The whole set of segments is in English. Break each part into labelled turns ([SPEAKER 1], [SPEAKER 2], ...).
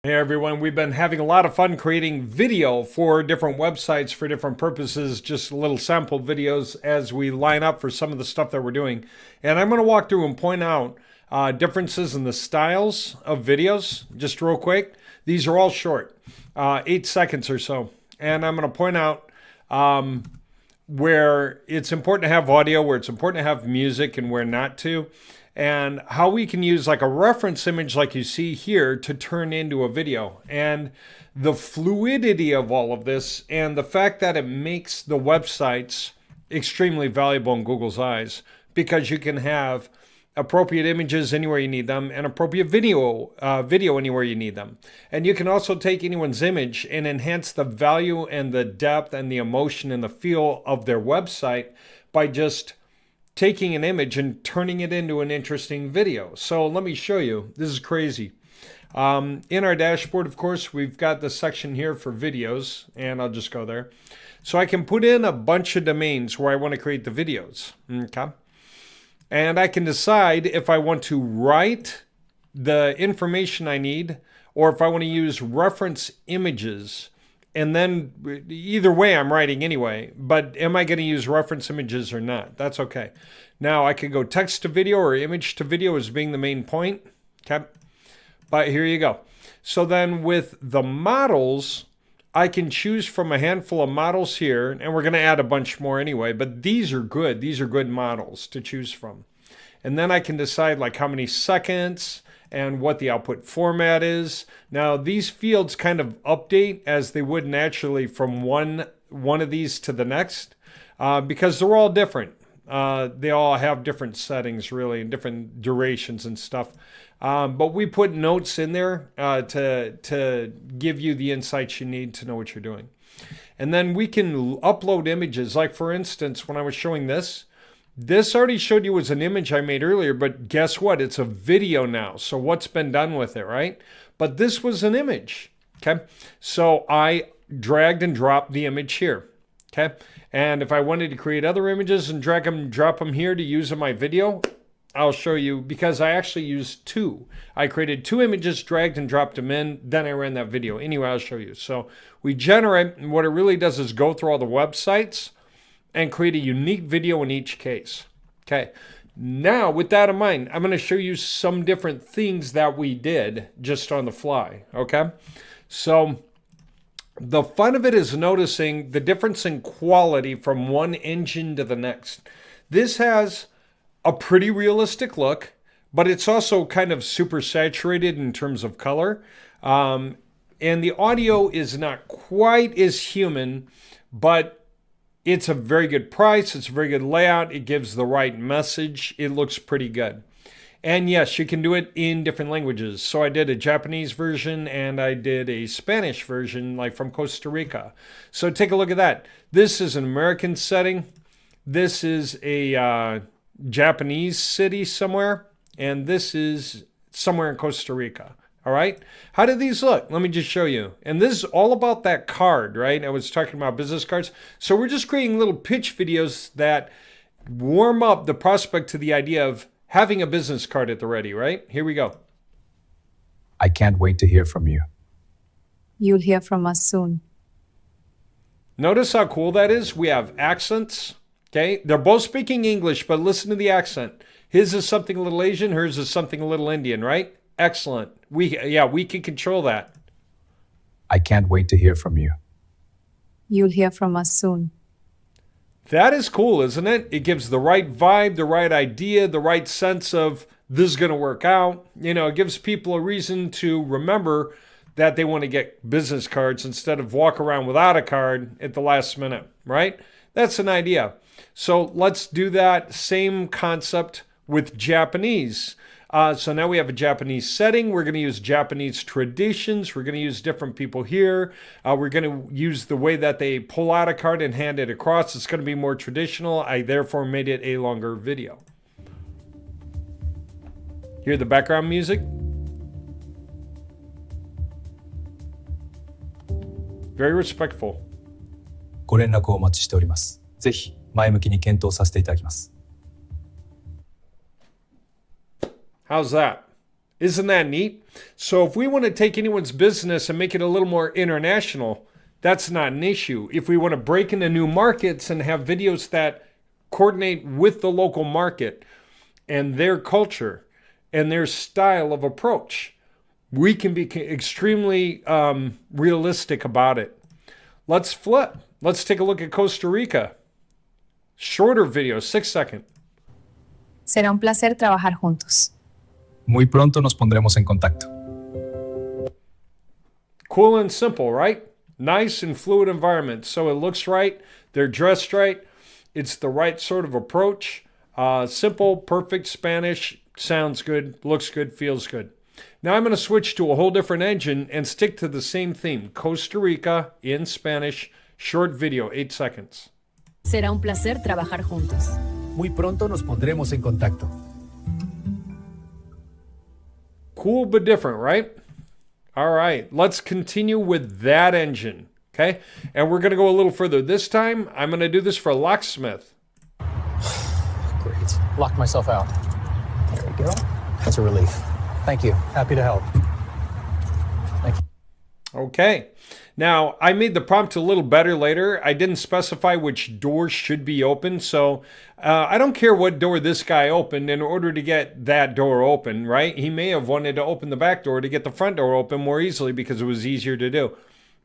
[SPEAKER 1] Hey everyone, we've been having a lot of fun creating video for different websites for different purposes, just little sample videos as we line up for some of the stuff that we're doing. And I'm going to walk through and point out differences in the styles of videos, just real quick. These are all short, 8 seconds or so. And I'm going to point out where it's important to have audio, where it's important to have music, and where not to. And how we can use like a reference image like you see here to turn into a video. And the fluidity of all of this and the fact that it makes the websites extremely valuable in Google's eyes, because you can have appropriate images anywhere you need them and appropriate video anywhere you need them. And you can also take anyone's image and enhance the value and the depth and the emotion and the feel of their website by just taking an image and turning it into an interesting video. So let me show you. This is crazy. In our dashboard, of course, we've got the section here for videos, and I'll just go there. So I can put in a bunch of domains where I want to create the videos. Okay. And I can decide if I want to write the information I need or if I want to use reference images. And then either way, I'm writing anyway, but am I going to use reference images or not? That's okay. Now I could go text to video or image to video as being the main point. Okay. But here you go. So then with the models, I can choose from a handful of models here, and we're going to add a bunch more anyway, but these are good. These are good models to choose from. And then I can decide like how many seconds and what the output format is. Now these fields kind of update as they would naturally from one of these to the next because they're all different. They all have different settings really and different durations and stuff. But we put notes in there to give you the insights you need to know what you're doing. And then we can upload images. Like for instance, when I was showing this already showed you was an image I made earlier, but guess what? It's a video now. So what's been done with it, right? But this was an image, okay? So I dragged and dropped the image here, okay? And if I wanted to create other images and drag them, drop them here to use in my video, I'll show you, because I actually used 2. I created 2 images, dragged and dropped them in, then I ran that video. Anyway, I'll show you. So we generate, and what it really does is go through all the websites and create a unique video in each case. Okay, now with that in mind, I'm going to show you some different things that we did just on the fly, okay? So the fun of it is noticing the difference in quality from one engine to the next. This has a pretty realistic look, but it's also kind of super saturated in terms of color. And the audio is not quite as human, but it's a very good price. It's a very good layout. It gives the right message. It looks pretty good. And yes, you can do it in different languages. So I did a Japanese version and I did a Spanish version, like from Costa Rica. So take a look at that. This is an American setting. This is a Japanese city somewhere. And this is somewhere in Costa Rica. All right. How do these look? Let me just show you. And this is all about that card, right? I was talking about business cards. So we're just creating little pitch videos that warm up the prospect to the idea of having a business card at the ready, right? Here we go.
[SPEAKER 2] I can't wait to hear from you.
[SPEAKER 3] You'll hear from us soon.
[SPEAKER 1] Notice how cool that is. We have accents. Okay. They're both speaking English, but listen to the accent. His is something a little Asian. Hers is something a little Indian, right? Excellent. We can control that.
[SPEAKER 2] I can't wait to hear from you.
[SPEAKER 3] You'll hear from us soon.
[SPEAKER 1] That is cool, isn't it? It gives the right vibe, the right idea, the right sense of this is going to work out. You know, it gives people a reason to remember that they want to get business cards instead of walk around without a card at the last minute, right? That's an idea. So let's do that same concept with Japanese. So now we have a Japanese setting. We're going to use Japanese traditions. We're going to use different people here. We're going to use the way that they pull out a card and hand it across. It's going to be more traditional. I therefore made it a longer video. Hear the background music? Very respectful.
[SPEAKER 2] ご連絡をお待ちしております。ぜひ前向きに検討させていただきます。
[SPEAKER 1] How's that? Isn't that neat? So if we want to take anyone's business and make it a little more international, that's not an issue. If we want to break into new markets and have videos that coordinate with the local market and their culture and their style of approach, we can be extremely realistic about it. Let's flip. Let's take a look at Costa Rica. Shorter video, 6 seconds.
[SPEAKER 3] Será un placer trabajar juntos.
[SPEAKER 2] Muy pronto nos pondremos en contacto.
[SPEAKER 1] Cool and simple, right? Nice and fluid environment. So it looks right. They're dressed right. It's the right sort of approach. Simple, perfect Spanish. Sounds good, looks good, feels good. Now I'm going to switch to a whole different engine and stick to the same theme. Costa Rica in Spanish. Short video, 8 seconds.
[SPEAKER 4] Será un placer trabajar juntos.
[SPEAKER 5] Muy pronto nos pondremos en contacto.
[SPEAKER 1] Cool but different, right? All right, let's continue with that engine, okay? And we're going to go a little further. This time, I'm going to do this for locksmith.
[SPEAKER 5] Great. Locked myself out. There we go. That's a relief. Thank you. Happy to help. Thank you.
[SPEAKER 1] Okay. Now, I made the prompt a little better later. I didn't specify which door should be open, so I don't care what door this guy opened in order to get that door open, right? He may have wanted to open the back door to get the front door open more easily because it was easier to do.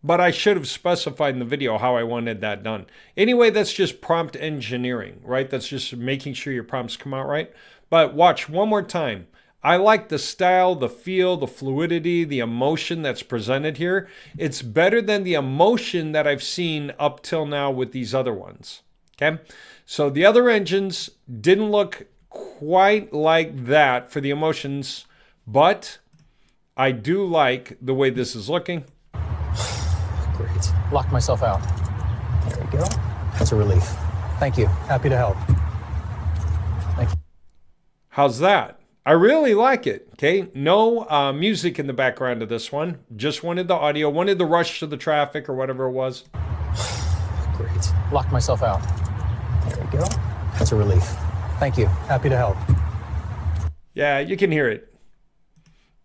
[SPEAKER 1] But I should have specified in the video how I wanted that done. Anyway, that's just prompt engineering, right? That's just making sure your prompts come out right. But watch one more time. I like the style, the feel, the fluidity, the emotion that's presented here. It's better than the emotion that I've seen up till now with these other ones. Okay? So the other engines didn't look quite like that for the emotions, but I do like the way this is looking.
[SPEAKER 5] Great. Locked myself out. There we go. That's a relief. Thank you. Happy to help. Thank you.
[SPEAKER 1] How's that? I really like it, okay? No music in the background of this one. Just wanted the audio, wanted the rush to the traffic or whatever it was.
[SPEAKER 5] Great. Locked myself out. There we go. That's a relief. Thank you. Happy to help.
[SPEAKER 1] Yeah, you can hear it.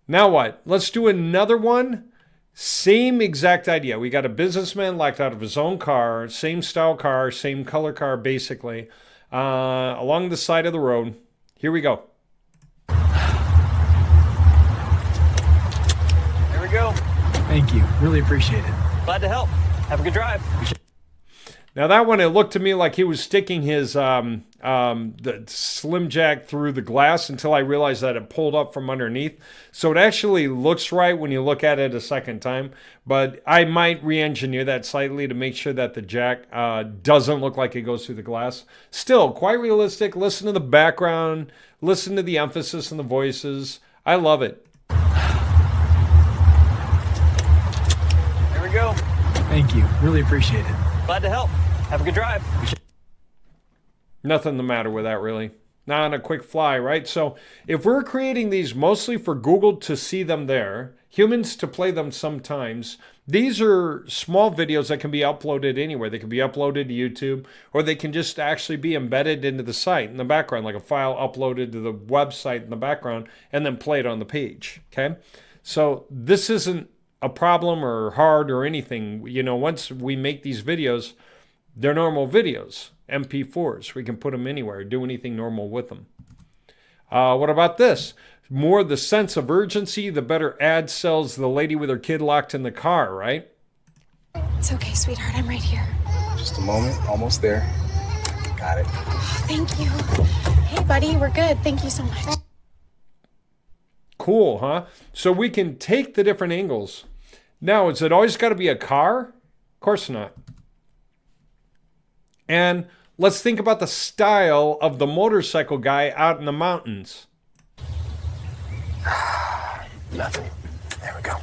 [SPEAKER 1] Now what? Let's do another one. Same exact idea. We got a businessman locked out of his own car, same style car, same color car, basically, along the side of the road. Here we go.
[SPEAKER 5] Go. Thank you. Really appreciate it.
[SPEAKER 6] Glad to help. Have a good drive.
[SPEAKER 1] Now that one, it looked to me like he was sticking his the Slim Jack through the glass until I realized that it pulled up from underneath. So it actually looks right when you look at it a second time. But I might re-engineer that slightly to make sure that the jack doesn't look like it goes through the glass. Still, quite realistic. Listen to the background. Listen to the emphasis in the voices. I love it.
[SPEAKER 6] Go.
[SPEAKER 5] Thank you. Really appreciate it.
[SPEAKER 6] Glad to help. Have a good drive.
[SPEAKER 1] Nothing the matter with that, really. Not on a quick fly, right? So if we're creating these mostly for Google to see them there, humans to play them sometimes, these are small videos that can be uploaded anywhere. They can be uploaded to YouTube, or they can just actually be embedded into the site in the background, like a file uploaded to the website in the background, and then played on the page, okay? So this isn't a problem or hard or anything. You know, once we make these videos, they're normal videos, MP4s. We can put them anywhere, do anything normal with them. What about this? More the sense of urgency, the better ad sells the lady with her kid locked in the car, right?
[SPEAKER 7] It's okay, sweetheart. I'm right here.
[SPEAKER 8] Just a moment. Almost there. Got it.
[SPEAKER 7] Oh, thank you. Hey, buddy. We're good. Thank you so much.
[SPEAKER 1] Cool, huh? So we can take the different angles. Now, is it always got to be a car? Of course not. And let's think about the style of the motorcycle guy out in the mountains.
[SPEAKER 8] Nothing. There we go.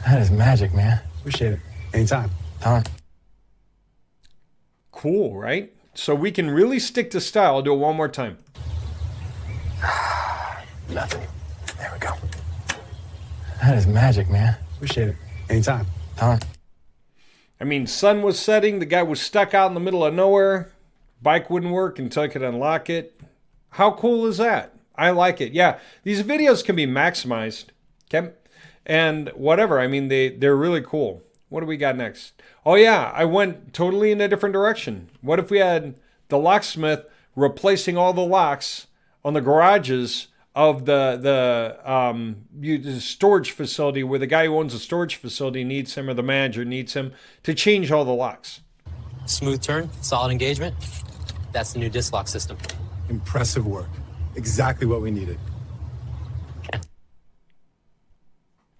[SPEAKER 5] That is magic, man. Appreciate it.
[SPEAKER 8] Anytime.
[SPEAKER 5] Tom.
[SPEAKER 1] Cool, right? So we can really stick to style. I'll do it one more time.
[SPEAKER 8] Nothing. There we go.
[SPEAKER 5] That is magic, man. Appreciate it.
[SPEAKER 8] Anytime.
[SPEAKER 5] Tom.
[SPEAKER 1] I mean, sun was setting. The guy was stuck out in the middle of nowhere. Bike wouldn't work until I could unlock it. How cool is that? I like it. Yeah, these videos can be maximized. Okay. And whatever. I mean, they're really cool. What do we got next? Oh, yeah, I went totally in a different direction. What if we had the locksmith replacing all the locks on the garages of the storage facility where the guy who owns the storage facility needs him or the manager needs him to change all the locks?
[SPEAKER 9] Smooth turn, solid engagement. That's the new disc lock system.
[SPEAKER 10] Impressive work. Exactly what we needed.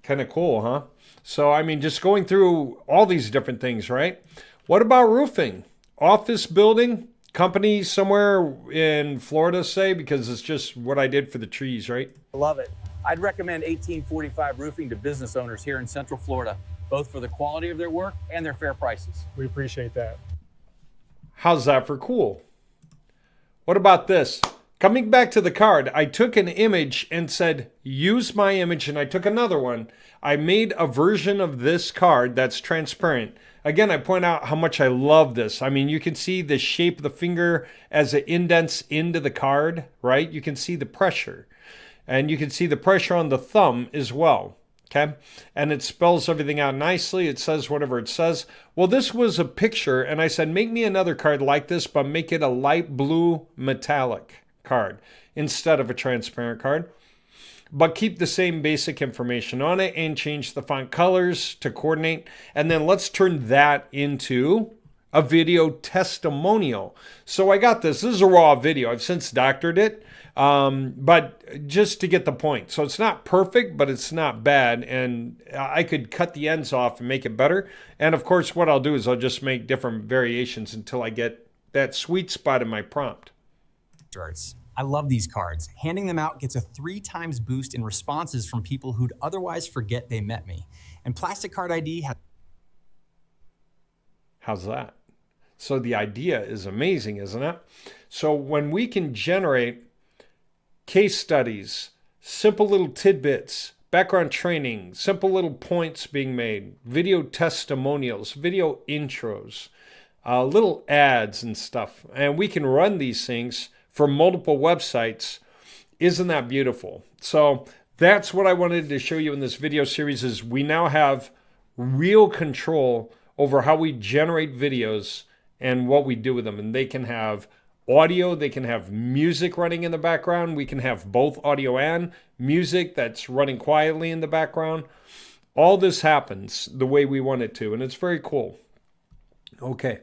[SPEAKER 1] Kind of cool, huh? So, I mean, just going through all these different things, right? What about roofing? Office building? Company somewhere in Florida, say, because it's just what I did for the trees, right?
[SPEAKER 11] Love it. I'd recommend 1845 Roofing to business owners here in Central Florida, both for the quality of their work and their fair prices.
[SPEAKER 5] We appreciate that.
[SPEAKER 1] How's that for cool? What about this? Coming back to the card, I took an image and said, use my image, and I took another one. I made a version of this card that's transparent. Again, I point out how much I love this. I mean, you can see the shape of the finger as it indents into the card, right? You can see the pressure. And you can see the pressure on the thumb as well, okay? And it spells everything out nicely. It says whatever it says. Well, this was a picture, and I said, make me another card like this, but make it a light blue metallic card instead of a transparent card. But keep the same basic information on it and change the font colors to coordinate. And then let's turn that into a video testimonial. So I got this. This is a raw video. I've since doctored it, but just to get the point. So it's not perfect, but it's not bad. And I could cut the ends off and make it better. And of course, what I'll do is I'll just make different variations until I get that sweet spot in my prompt.
[SPEAKER 12] I love these cards. Handing them out gets a 3 times boost in responses from people who'd otherwise forget they met me. And Plastic Card ID has...
[SPEAKER 1] How's that? So the idea is amazing, isn't it? So when we can generate case studies, simple little tidbits, background training, simple little points being made, video testimonials, video intros, little ads and stuff, and we can run these things for multiple websites. Isn't that beautiful? So that's what I wanted to show you in this video series is we now have real control over how we generate videos and what we do with them. And they can have audio, they can have music running in the background. We can have both audio and music that's running quietly in the background. All this happens the way we want it to, and it's very cool. Okay.